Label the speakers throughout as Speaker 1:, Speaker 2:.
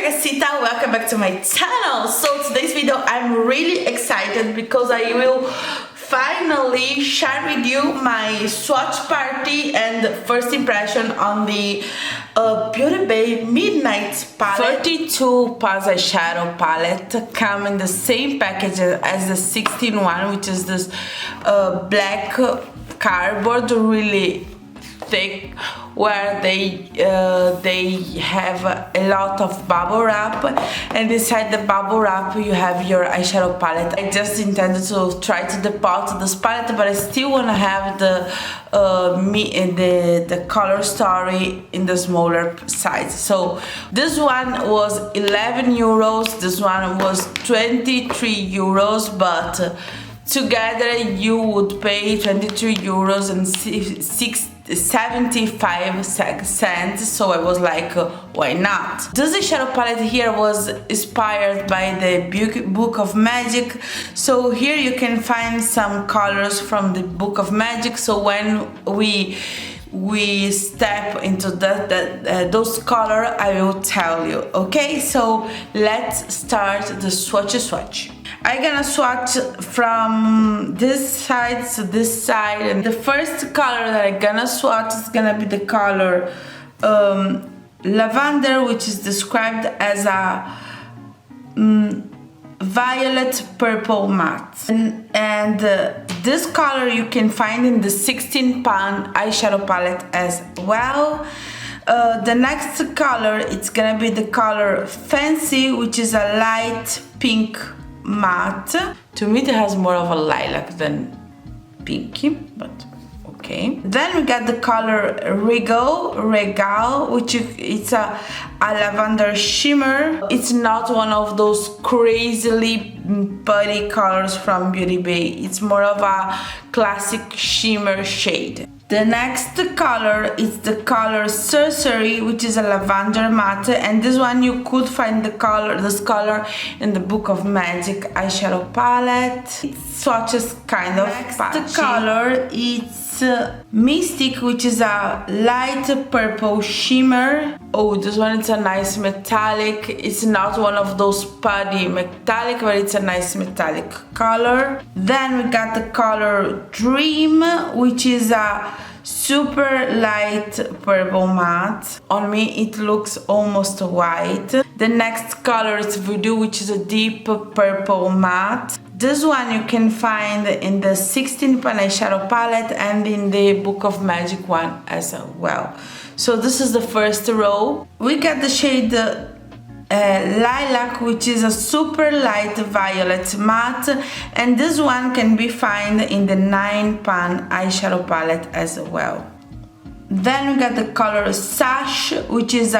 Speaker 1: ragazita, welcome back to my channel. So today's video I'm really excited because I will finally share with you my swatch party and first impression on the Beauty Bay Midnight palette. 32 Pause Eyeshadow palette come in the same package as the 16 one, which is this black cardboard, really thick, where they have a lot of bubble wrap, and inside the bubble wrap you have your eyeshadow palette. I just intended to try to depot this palette, but I still want to have the color story in the smaller size. So this one was 11 euros, this one was 23 euros, but together you would pay 23 euros and 75 cents, so I was like, why not? This eyeshadow palette here was inspired by the Book of Magic, so here you can find some colors from the Book of Magic. So when we step into those color, I will tell you. Okay, so let's start the swatch. I'm gonna swatch from this side to this side, and the first color that I'm gonna swatch is gonna be the color lavender, which is described as a violet purple matte, and this color you can find in the 16 pan eyeshadow palette as well. The next color, it's gonna be the color Fancy, which is a light pink matte. To me it has more of a lilac than pinky, but okay. Then we got the color Regal, which it's a lavender shimmer. It's not one of those crazily putty colors from Beauty Bay. It's more of a classic shimmer shade. The next color is the color Sorcery, which is a lavender matte, and this one you could find this color in the Book of Magic eyeshadow palette. It swatches kind of patchy. The color is Mystic, which is a light purple shimmer. Oh, this one is a nice metallic. It's not one of those putty metallic, but it's a nice metallic color. Then we got the color Dream, which is a super light purple matte. On me it looks almost white. The next color is Voodoo, which is a deep purple matte. This one you can find in the 16 pan eyeshadow palette and in the Book of Magic one as well. So this is the first row. We got the shade Lilac, which is a super light violet matte, and this one can be found in the 9 pan eyeshadow palette as well. Then we got the color Sash, which is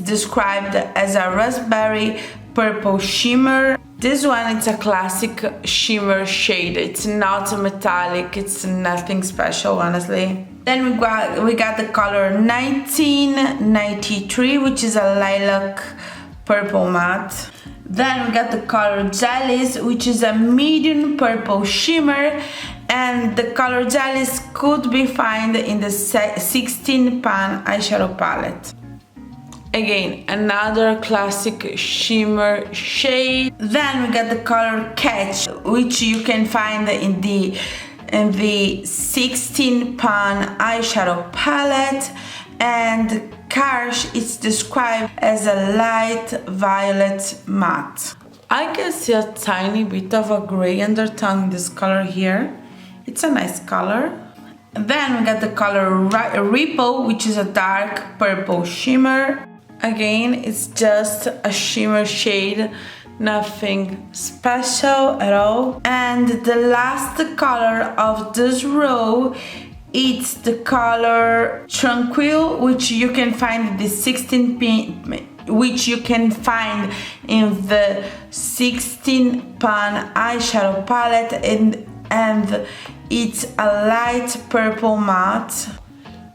Speaker 1: described as a raspberry purple shimmer. This one is a classic shimmer shade. It's not metallic, it's nothing special, honestly. Then we got the color 1993, which is a lilac purple matte. Then we got the color Jellies, which is a medium purple shimmer, and the color Jellies could be found in the 16 pan eyeshadow palette. Again, another classic shimmer shade. Then we got the color Catch, which you can find in the 16 pan eyeshadow palette, and Karsh is described as a light violet matte. I can see a tiny bit of a gray undertone in this color here. It's a nice color. Then we got the color Ripple, which is a dark purple shimmer. Again, it's just a shimmer shade, nothing special at all. And the last color of this row, it's the color Tranquil, which you can find in the 16 pan eyeshadow palette, and it's a light purple matte.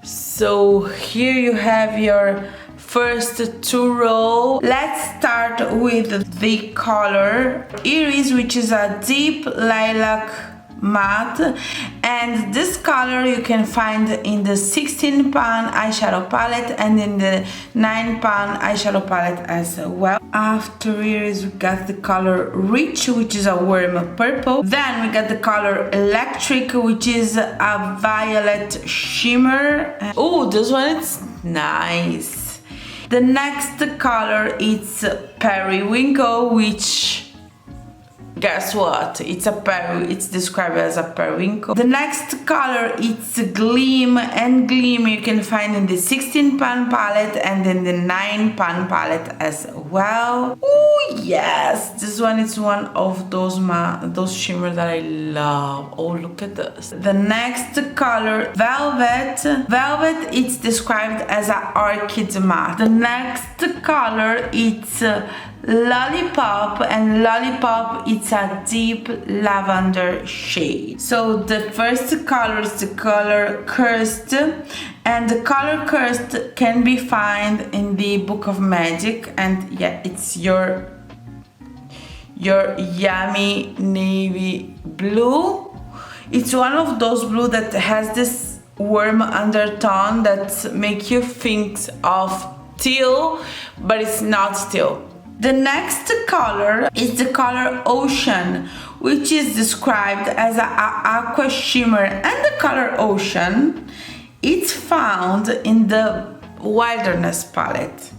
Speaker 1: So here you have your first two rows. Let's start with the color Iris, which is a deep lilac matte, and this color you can find in the 16 pan eyeshadow palette and in the 9 pan eyeshadow palette as well. After here is we got the color Rich, which is a warm purple. Then we got the color Electric, which is a violet shimmer. Oh, this one is nice. The next color is Periwinkle, which, guess what? It's described as a periwinkle. The next color is Gleam, and Gleam you can find in the 16 pan palette and in the 9 pan palette as well. Oh yes, this one is one of those shimmers that I love. Oh, look at this. The next color, Velvet. Velvet, it's described as an orchid matte. The next color, it's Lollipop, and Lollipop, it's a deep lavender shade. So the first color is the color Cursed, and the color Cursed can be found in the Book of Magic, and yeah, it's your yummy navy blue. It's one of those blue that has this warm undertone that make you think of teal, but it's not teal. The next color is the color Ocean, which is described as an aqua shimmer, and the color Ocean, it's found in the Wilderness palette,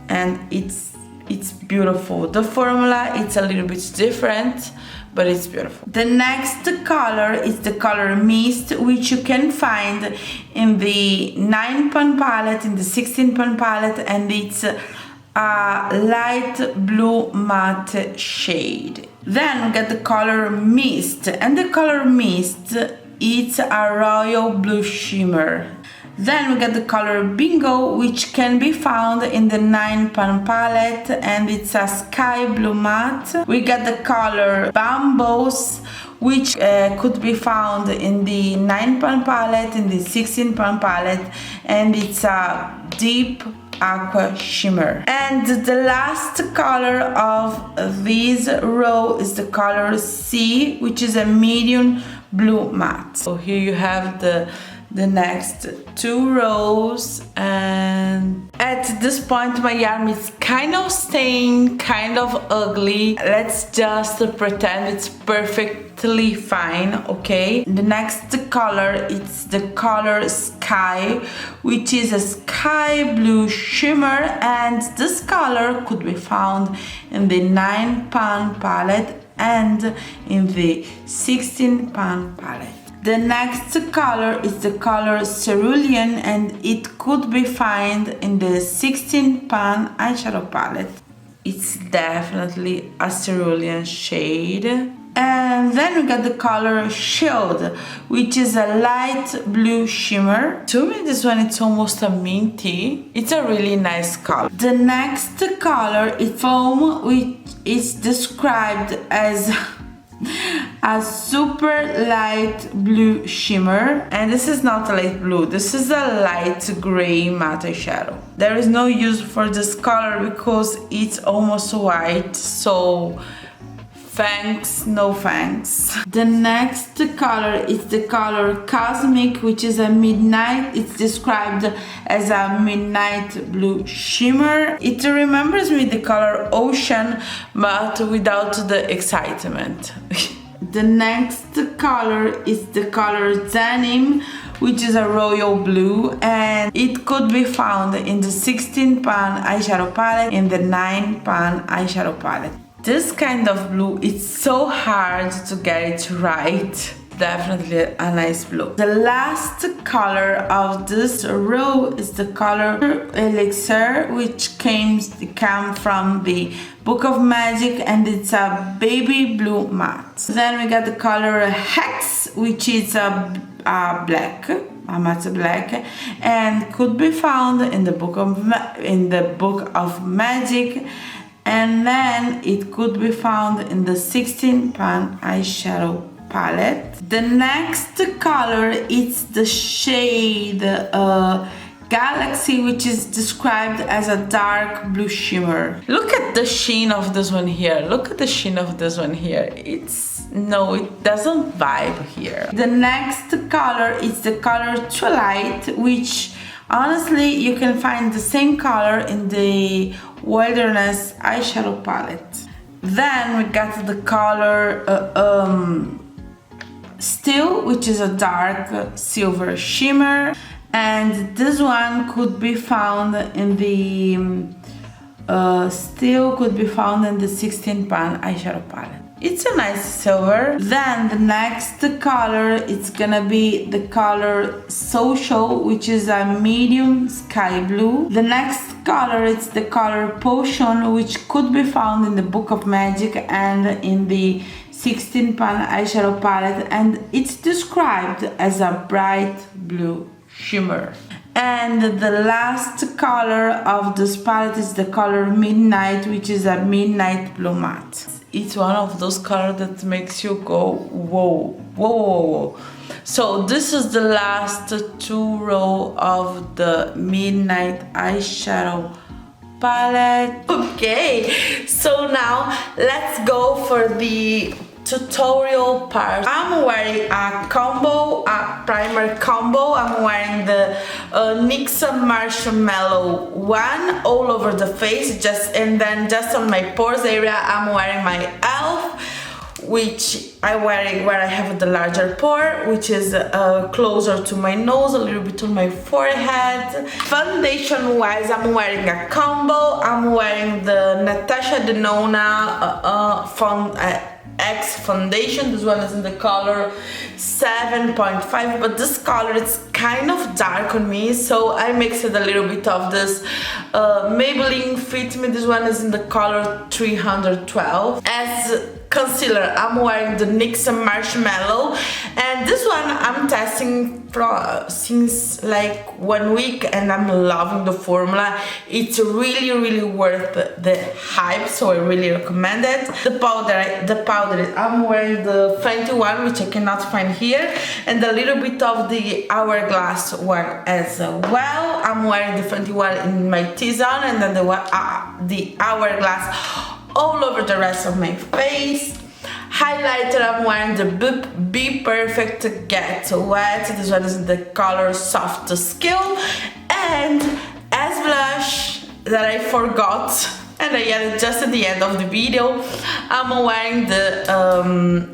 Speaker 1: and it's beautiful. The formula, it's a little bit different, but it's beautiful. The next color is the color Mist, which you can find in the 9 pan palette, in the 16 pan palette, and it's a light blue matte shade. Then we get the color Mist, and the color Mist, it's a royal blue shimmer. Then we get the color Bingo, which can be found in the 9 pan palette, and it's a sky blue matte. We get the color Bambos, which could be found in the 9 pan palette, in the 16 pan palette, and it's a deep aqua shimmer. And the last color of this row is the color Sea, which is a medium blue matte. So here you have the next 2 rows, and at this point my yarn is kind of stained, kind of ugly. Let's just pretend it's perfectly fine, okay? The next color, it's the color Sky, which is a sky blue shimmer, and this color could be found in the 9 pan palette and in the 16 pan palette. The next color is the color Cerulean, and it could be found in the 16 pan eyeshadow palette. It's definitely a cerulean shade. And then we got the color Shield, which is a light blue shimmer. To me, this one, it's almost a minty. It's a really nice color. The next color is Foam, which is described as a super light blue shimmer, and this is not a light blue, this is a light gray matte eyeshadow. There is no use for this color because it's almost white, so thanks, no thanks. The next color is the color Cosmic, which is a midnight. It's described as a midnight blue shimmer. It remembers me the color Ocean, but without the excitement. The next color is the color Denim, which is a royal blue, and it could be found in the 16 pan eyeshadow palette, in the 9 pan eyeshadow palette. This kind of blue, it's so hard to get it right. Definitely a nice blue. The last color of this row is the color Elixir, which came from the Book of Magic, and it's a baby blue matte. Then we got the color Hex, which is a black, a matte black, and could be found in the Book of Magic. And then it could be found in the 16 pan eyeshadow palette. The next color is the shade Galaxy, which is described as a dark blue shimmer. Look at the sheen of this one here. Look at the sheen of this one here. No, it doesn't vibe here. The next color is the color Twilight, which honestly you can find the same color in the Wilderness eyeshadow palette. Then we got the color Steel, which is a dark silver shimmer. And this one could be found in the Steel could be found in the 16 pan eyeshadow palette. It's a nice silver. Then the next color, it's gonna be the color Social, which is a medium sky blue. The next color, it's the color Potion, which could be found in the Book of Magic and in the 16 pan eyeshadow palette, and it's described as a bright blue shimmer. And the last color of this palette is the color Midnight, which is a midnight blue matte. It's one of those colors that makes you go whoa, whoa, whoa, whoa. So this is the last two row of the Midnight eyeshadow palette. Okay, so now let's go for the tutorial part. I'm wearing a combo, a primer combo. I'm wearing the NYX Marshmallow one all over the face, and then just on my pores area I'm wearing my e.l.f., which I'm wearing where I have the larger pore, which is closer to my nose, a little bit on my forehead. Foundation wise, I'm wearing a combo. I'm wearing the Natasha Denona X foundation. This one is in the color 7.5, but this color is kind of dark on me, so I mixed a little bit of this Maybelline Fit Me. This one is in the color 312. As concealer, I'm wearing the NYX Marshmallow, and this one I'm testing since like 1 week, and I'm loving the formula. It's really worth the hype, so I really recommend it. The powder, I'm wearing the 21, which I cannot find here, and a little bit of the Hourglass one as well. I'm wearing the 21 in my T-zone, and then the Hourglass all over the rest of my face. Highlighter, I'm wearing the Be Perfect Get Wet. This one is in the color Soft Skill. And as blush that I forgot, and I added just at the end of the video, I'm wearing the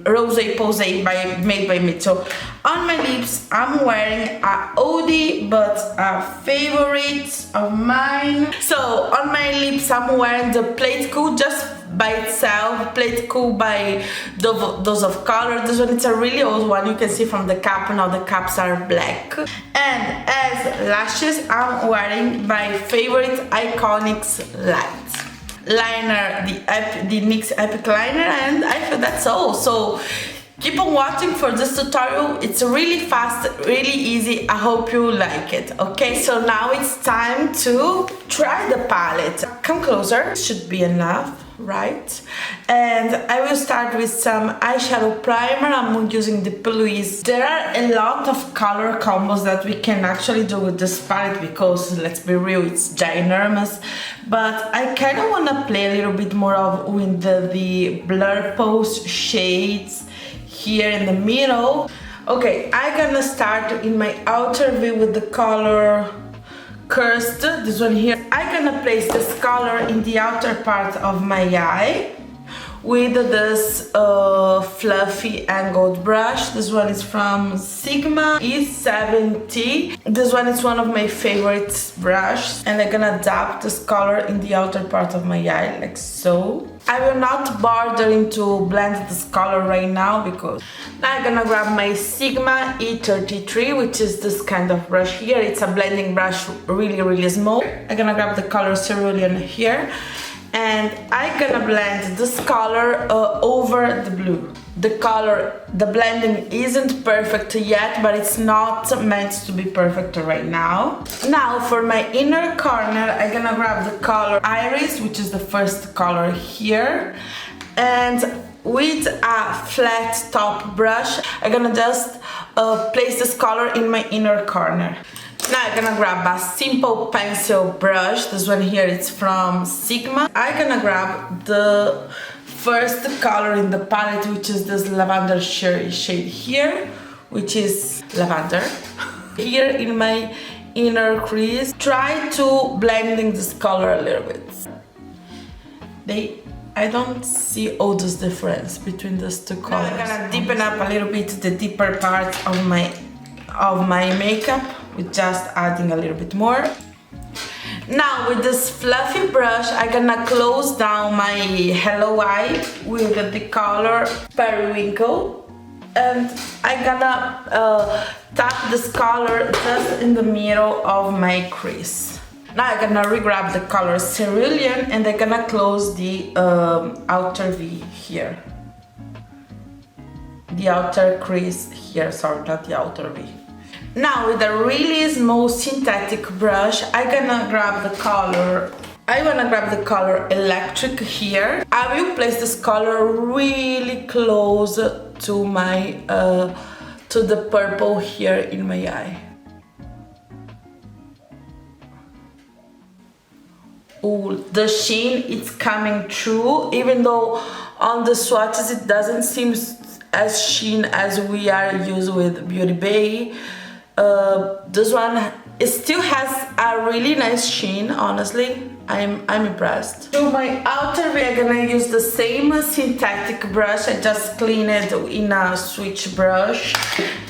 Speaker 1: Rose Pose made by Mitchell. On my lips, I'm wearing a oldie but a favorite of mine. So on my lips, I'm wearing the Play It Cool just by itself, Play It Cool by Dose of Color. This one is a really old one, you can see from the cap. Now the caps are black. And as lashes, I'm wearing my favorite Iconics Light liner, the NYX Epic Liner, and I feel that's all. So keep on watching for this tutorial. It's really fast, really easy. I hope you like it. Okay, so now it's time to try the palette. Come closer, should be enough, right? And I will start with some eyeshadow primer. I'm using the Louise. There are a lot of color combos that we can actually do with this palette, because let's be real, it's ginormous. But I kind of want to play a little bit more with the Blur Pose shades here in the middle. Okay, I'm gonna start in my outer V with the color Cursed, this one here. I'm gonna place this color in the outer part of my eye with this fluffy angled brush. This one is from Sigma E70. This one is one of my favorite brushes, and I'm gonna dab this color in the outer part of my eye, like so. I will not bother to blend this color right now, because now I'm gonna grab my Sigma E33, which is this kind of brush here. It's a blending brush, really small. I'm gonna grab the color Cerulean here, and I'm gonna blend this color over the blue. The blending isn't perfect yet, but it's not meant to be perfect right now. Now for my inner corner, I'm gonna grab the color Iris, which is the first color here, and with a flat top brush, I'm gonna just place this color in my inner corner. Now I'm gonna grab a simple pencil brush. This one here is from Sigma. I'm gonna grab the first color in the palette, which is this lavender shade here, which is lavender. Here in my inner crease, try to blending this color a little bit. I don't see all this difference between these two colors. Now I'm gonna deepen up a little bit the deeper part of my makeup with just adding a little bit more. Now with this fluffy brush, I'm gonna close down my Hello Eye with the color Periwinkle, and I'm gonna tap this color just in the middle of my crease. Now I'm gonna re-grab the color Cerulean, and I'm gonna close the outer V here. The outer crease here, sorry, not the outer V. Now with a really small synthetic brush, I'm gonna grab the color. I wanna grab the color Electric here. I will place this color really close to my to the purple here in my eye. Ooh, the sheen is coming through, even though on the swatches it doesn't seem as sheen as we are used with Beauty Bay. This one, it still has a really nice sheen, honestly. I'm impressed. To my outer V, I'm gonna use the same synthetic brush. I just cleaned it in a switch brush,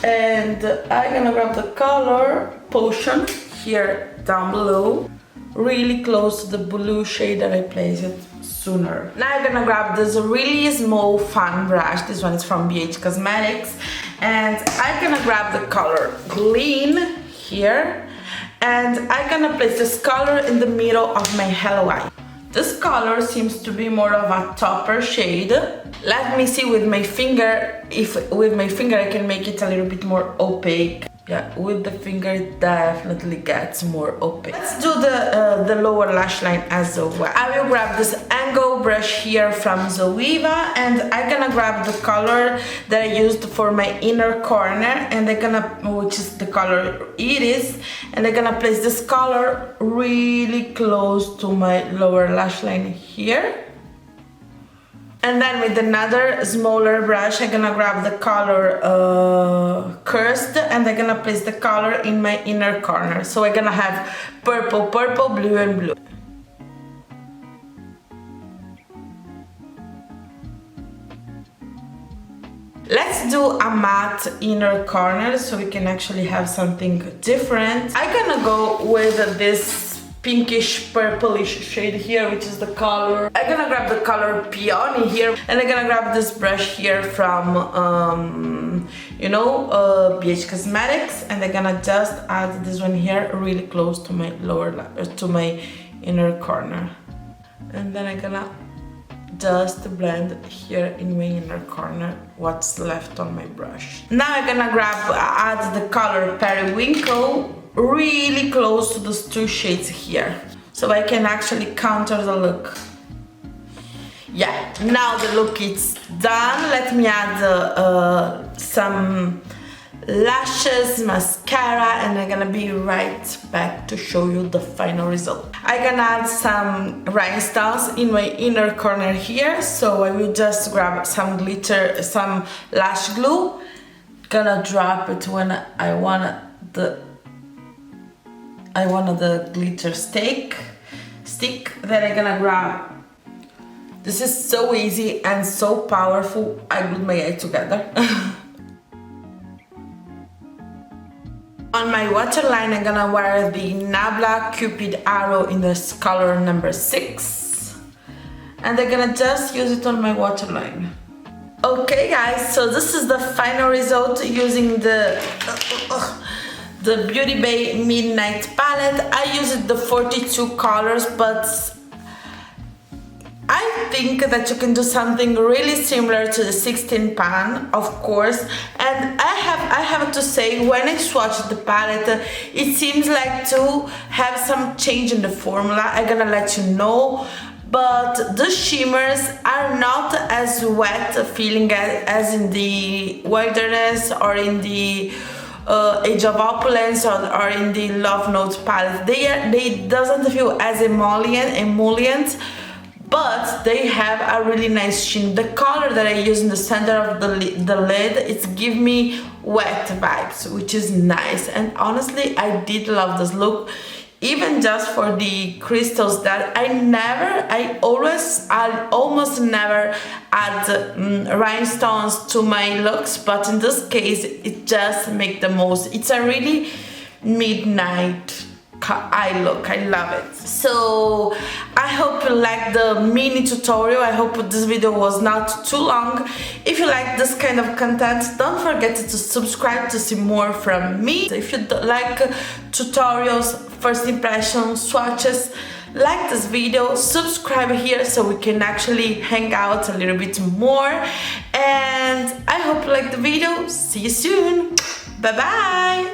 Speaker 1: and I'm gonna grab the color Potion here down below, really close to the blue shade that I placed it sooner. Now I'm gonna grab this really small fan brush. This one is from BH Cosmetics, and I'm gonna grab the color Gleam here, and I'm gonna place this color in the middle of my Hello Eye. This color seems to be more of a topper shade. Let me see with my finger, if with my finger I can make it a little bit more opaque. Yeah, with the finger it definitely gets more opaque. Let's do the lower lash line as well. I will grab this angle brush here from Zoeva, and I'm gonna grab the color that I used for my inner corner, and which is the color Iris, and I'm gonna place this color really close to my lower lash line here. And then with another smaller brush, I'm gonna grab the color Cursed, and I'm gonna place the color in my inner corner. So I'm gonna have purple, purple, blue, and blue. Let's do a matte inner corner so we can actually have something different. I'm gonna go with this pinkish purplish shade here, which is the color. I'm gonna grab the color Peony here, and I'm gonna grab this brush here from BH Cosmetics, and I'm gonna just add this one here really close to my to my inner corner, and then I'm gonna just blend here in my inner corner what's left on my brush. Now I'm gonna add the color Periwinkle really close to those two shades here, so I can actually counter the look. Yeah, now the look is done. Let me add some lashes, mascara, and I'm gonna be right back to show you the final result. I'm gonna add some rhinestones in my inner corner here, so I will just grab some glitter, some lash glue, gonna drop it when I want the glitter stick, then I'm gonna grab. This is so easy and so powerful. I glued my eye together. On my waterline, I'm gonna wear the Nabla Cupid Arrow in this color number 6, and I'm gonna just use it on my waterline. Okay guys, so this is the final result using the Beauty Bay Midnight palette. I used the 42 colors, but I think that you can do something really similar to the 16 pan, of course. And I have to say, when I swatched the palette, it seems like to have some change in the formula. I'm gonna let you know. But the shimmers are not as wet feeling as in the Wilderness or in the Age of Opulence or in the Love Notes palette. They doesn't feel as emollient, but they have a really nice sheen. The color that I use in the center of the lid, it's give me wet vibes, which is nice. And honestly, I did love this look, even just for the crystals that I almost never add rhinestones to my looks, but in this case, it just make the most. It's a really midnight eye look. I love it. So I hope you like the mini tutorial. I hope this video was not too long. If you like this kind of content, don't forget to subscribe to see more from me. If you like tutorials, first impressions, swatches, like this video, subscribe here so we can actually hang out a little bit more. And I hope you like the video. See you soon. Bye bye.